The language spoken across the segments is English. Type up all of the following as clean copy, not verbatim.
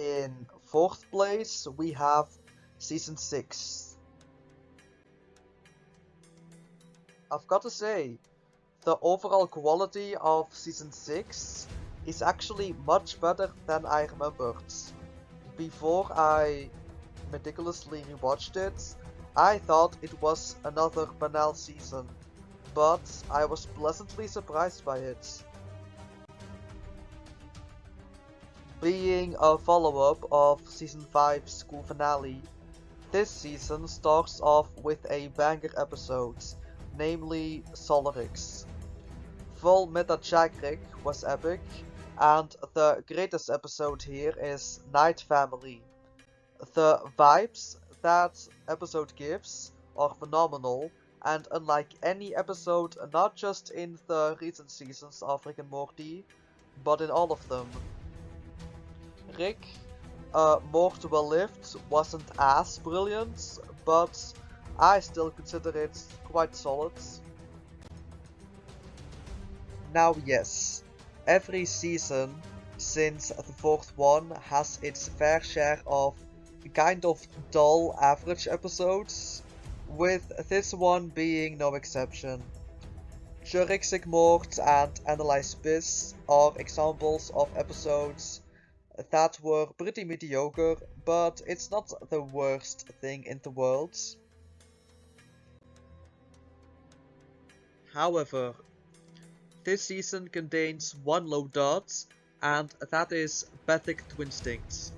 In fourth place, we have Season 6. I've got to say, the overall quality of Season 6 is actually much better than I remembered. Before I meticulously rewatched it, I thought it was another banal season, but I was pleasantly surprised by it. Being a follow-up of Season 5's school finale, this season starts off with a banger episode, namely Solarix. Full Meta Chagrik was epic, and the greatest episode here is Night Family. The vibes that episode gives are phenomenal, and unlike any episode not just in the recent seasons of Rick and Morty, but in all of them. Rick, More to Well Lived wasn't as brilliant, but I still consider it quite solid. Now yes, every season since the fourth one has its fair share of kind of dull average episodes, with this one being no exception. Jurassic Mort and Analyze Biz are examples of episodes that were pretty mediocre, but it's not the worst thing in the world. However, this season contains one low dot, and that is Basic Twinstinct.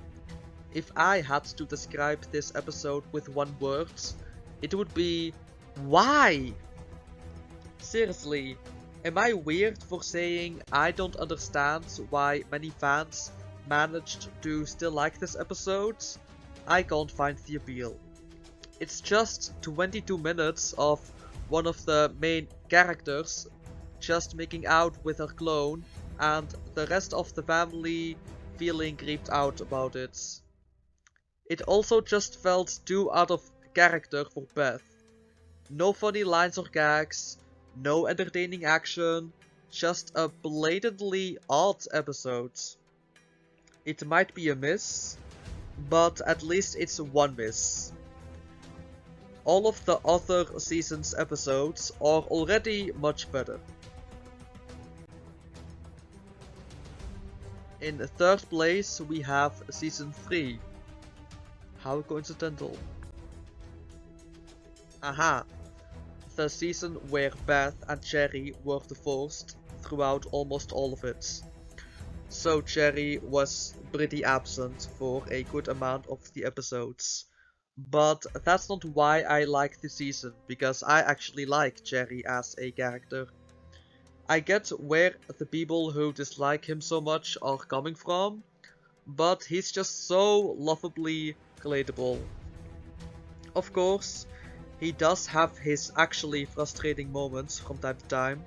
If I had to describe this episode with one word, it would be why? Seriously, am I weird for saying I don't understand why many fans managed to still like this episode? I can't find the appeal. It's just 22 minutes of one of the main characters just making out with her clone and the rest of the family feeling creeped out about it. It also just felt too out of character for Beth. No funny lines or gags, no entertaining action, just a blatantly odd episode. It might be a miss, but at least it's one miss. All of the other season's episodes are already much better. In third place we have Season 3. How coincidental. Aha, the season where Beth and Cherry were divorced throughout almost all of it. So Cherry was pretty absent for a good amount of the episodes. But that's not why I like this season, because I actually like Cherry as a character. I get where the people who dislike him so much are coming from, but he's just so lovably relatable. Of course, he does have his actually frustrating moments from time to time,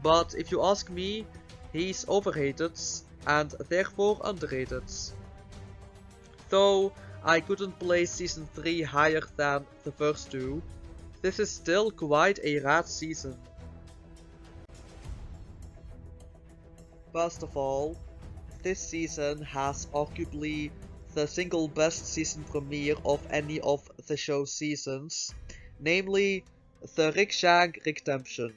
but if you ask me, he's overrated and therefore underrated. Though I couldn't place Season 3 higher than the first two, this is still quite a rad season. First of all, this season has arguably the single best season premiere of any of the show's seasons, namely the Rick Shank Redemption.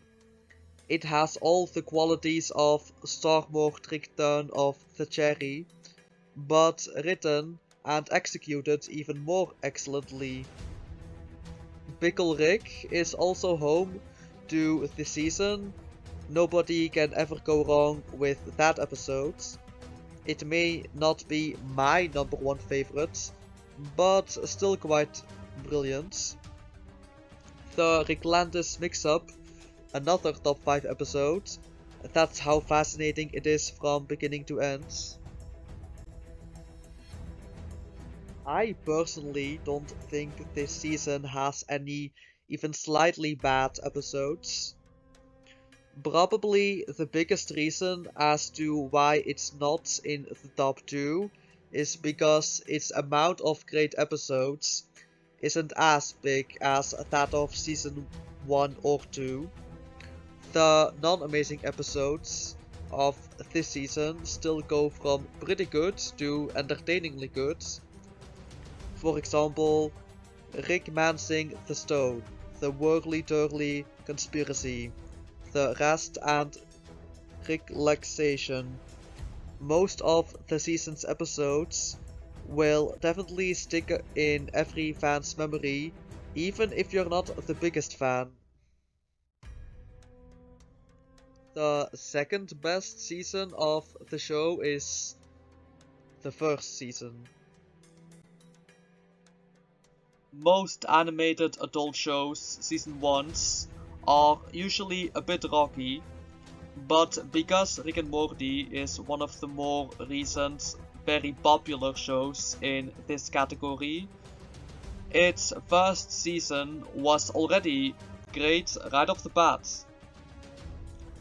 It has all the qualities of Starmore Return of the Cherry, but written and executed even more excellently. Pickle Rick is also home to the season. Nobody can ever go wrong with that episode. It may not be my number one favorite, but still quite brilliant. The Ricklandis mix-up, another top 5 episode. That's how fascinating it is from beginning to end. I personally don't think this season has any even slightly bad episodes. Probably the biggest reason as to why it's not in the top 2 is because its amount of great episodes isn't as big as that of season 1 or 2. The non-amazing episodes of this season still go from pretty good to entertainingly good. For example, Rick Mansing the Stone, the Whirly-Durly Conspiracy, the Rest and Relaxation. Most of the season's episodes will definitely stick in every fan's memory, even if you're not the biggest fan. The second best season of the show is the first season. Most animated adult shows season 1s are usually a bit rocky, but because Rick and Morty is one of the more recent, very popular shows in this category, its first season was already great right off the bat.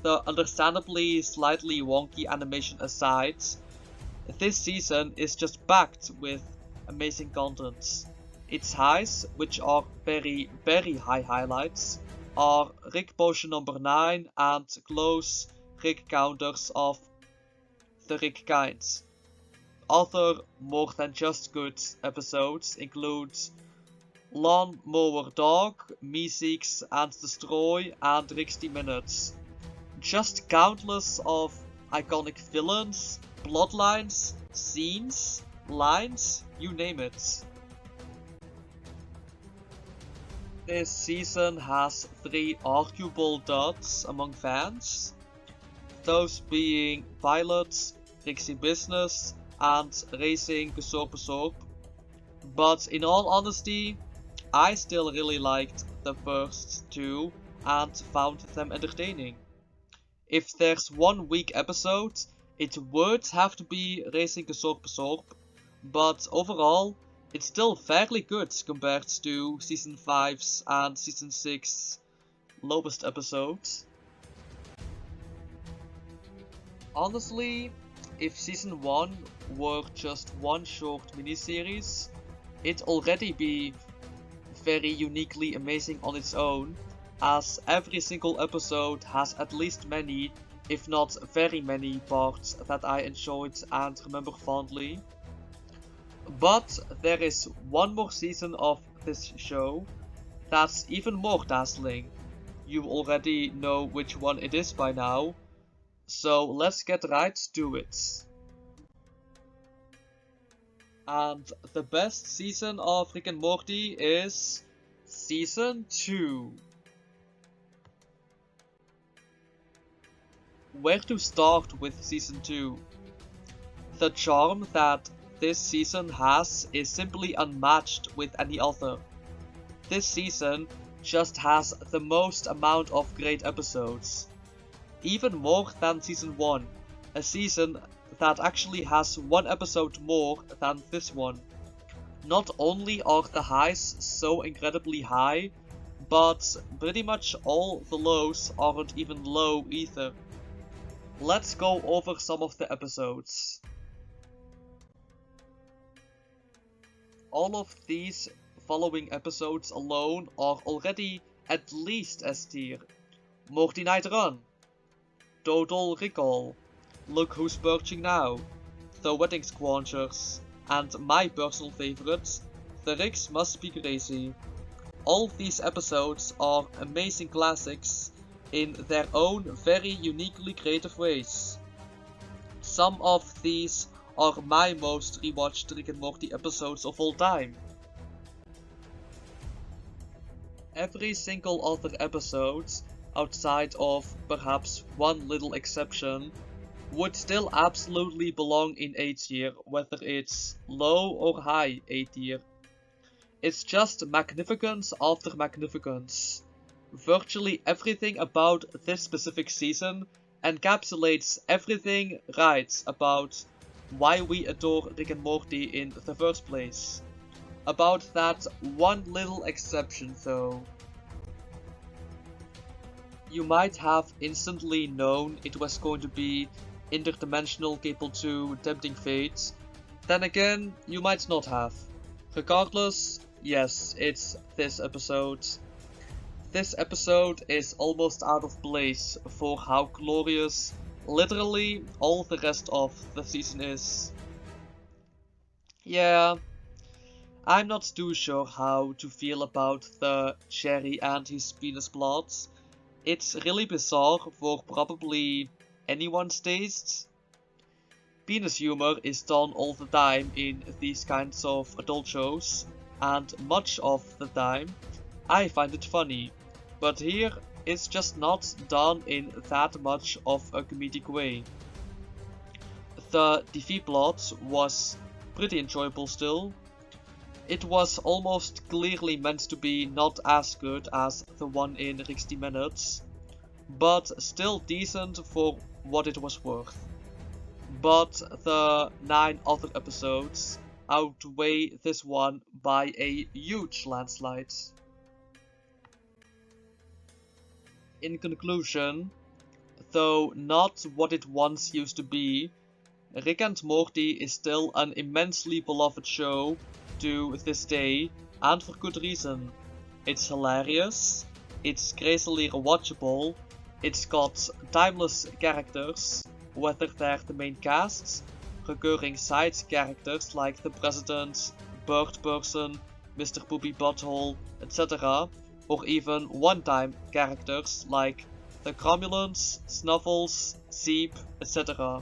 The understandably slightly wonky animation aside, this season is just packed with amazing content. Its highs, which are very high highlights, are Rick Potion number 9 and close Rick counters of the Rick kind. Other more than just good episodes include Lawn Mower Dog, Meeseeks and Destroy and Rick's Minutes. Just countless of iconic villains, plotlines, scenes, lines, you name it. This season has 3 arguable duds among fans, those being Pilots, Rixie Business, and Racing Gesorp. But in all honesty, I still really liked the first 2 and found them entertaining. If there's one weak episode, it would have to be Racing Gesorp, but overall, it's still fairly good compared to Season 5's and Season 6's lowest episodes. Honestly, if Season 1 were just one short miniseries, it'd already be very uniquely amazing on its own, as every single episode has at least many, if not very many parts that I enjoyed and remember fondly. But there is one more season of this show that's even more dazzling. You already know which one it is by now, so let's get right to it. And the best season of Rick and Morty is Season 2. Where to start with Season 2? The charm that this season has is simply unmatched with any other. This season just has the most amount of great episodes. Even more than Season 1, a season that actually has one episode more than this one. Not only are the highs so incredibly high, but pretty much all the lows aren't even low either. Let's go over some of the episodes. All of these following episodes alone are already at least S tier. Morty Night Run, Total Recall, Look Who's Perching Now, The Wedding Squanchers, and my personal favorite, The Ricks Must Be Crazy. All these episodes are amazing classics in their own very uniquely creative ways. Some of these are my most rewatched Rick and Morty episodes of all time. Every single other episode, outside of perhaps one little exception, would still absolutely belong in A tier, whether it's low or high A tier. It's just magnificence after magnificence. Virtually everything about this specific season encapsulates everything right about why we adore Rick and Morty in the first place. About that one little exception though. You might have instantly known it was going to be Interdimensional Cable 2 Tempting Fate. Then again, you might not have. Regardless, yes, it's this episode. This episode is almost out of place for how glorious Literally, all the rest of the season is... yeah, I'm not too sure how to feel about the Cherry and his penis plots. It's really bizarre for probably anyone's tastes. Penis humor is done all the time in these kinds of adult shows, and much of the time I find it funny, but here it's just not done in that much of a comedic way. The TV plot was pretty enjoyable still. It was almost clearly meant to be not as good as the one in 60 Minutes, but still decent for what it was worth. But the 9 other episodes outweigh this one by a huge landslide. In conclusion, though not what it once used to be, Rick and Morty is still an immensely beloved show to this day, and for good reason. It's hilarious, it's crazily rewatchable, it's got timeless characters, whether they're the main casts, recurring side characters like the President, Bird Person, Mr. Poopy Butthole, etc., or even one-time characters like the Cromulants, Snuffles, Seep, etc.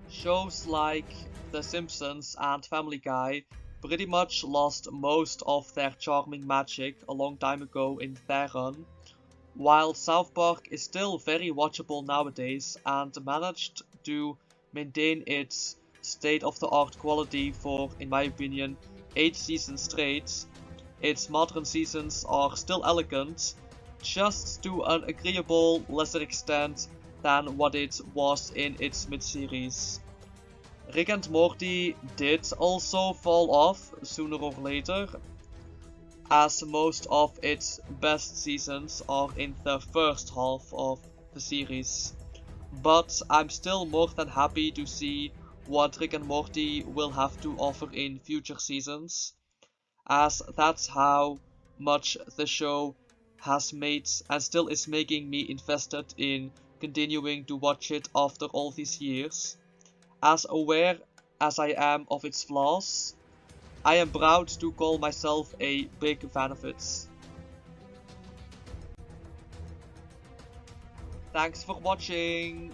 Shows like The Simpsons and Family Guy pretty much lost most of their charming magic a long time ago in their run, while South Park is still very watchable nowadays and managed to maintain its state-of-the-art quality for, in my opinion, 8 seasons straight. Its modern seasons are still elegant, just to an agreeable lesser extent than what it was in its mid-series. Rick and Morty did also fall off sooner or later, as most of its best seasons are in the first half of the series. But I'm still more than happy to see what Rick and Morty will have to offer in future seasons, as that's how much the show has made and still is making me invested in continuing to watch it after all these years. As aware as I am of its flaws, I am proud to call myself a big fan of it. Thanks for watching!